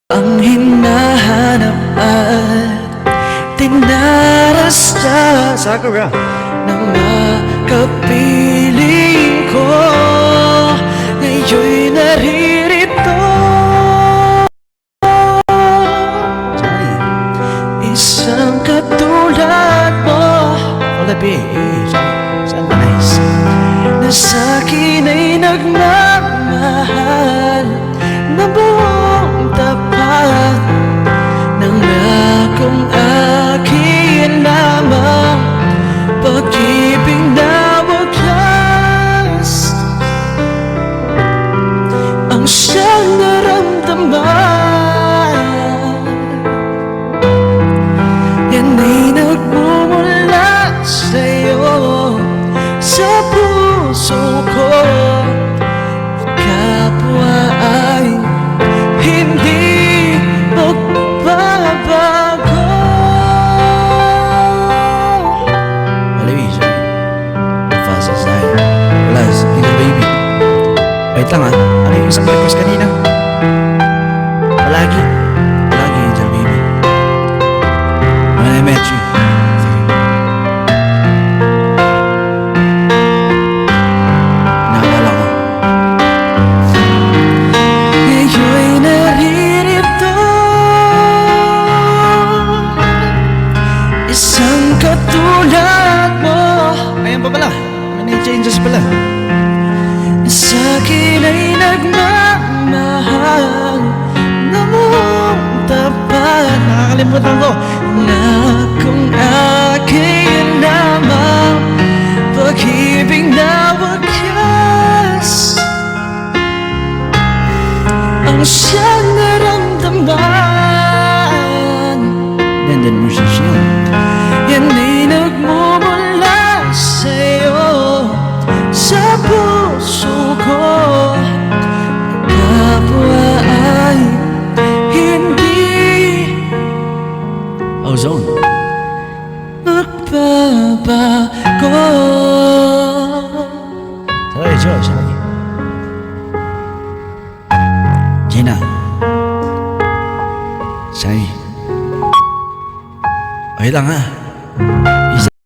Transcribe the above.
Ang hinahanap at tinarasya Sakura ng makapiling ko. Ngayon'y naririto, isang katulad mo. Olabi, saan ba nice? Na sa'kin ay nagmamahal na buong tapat ng akong akin lamang, pag-ibig na wagas ang siyang naramdaman. Yan ay nagmumula sa'yo, sa puso ko. Kapwa ay hindi magbabago. Olabi, fast as I. Wala, Angel Baby. Wait lang ano yung isang request kanina? Palagi, Angel Baby. When I met you. Sige. Naalala ko. Ngayon'y naririto, isang katulad mo. Ayan pa pala. May changes pala. Sa'kin ay nagmamahal na buong tapat, Nakakalimutan ko. na kung akin lamang, pag-ibig na wagas ang siyang naramdaman. Then musician. Yan ay nagmumula sa'yo, sa puso ko. Kapwa ay hindi Ozone. magbabago. Sorry, Joe. Sorry. Gina. Sorry. Okay lang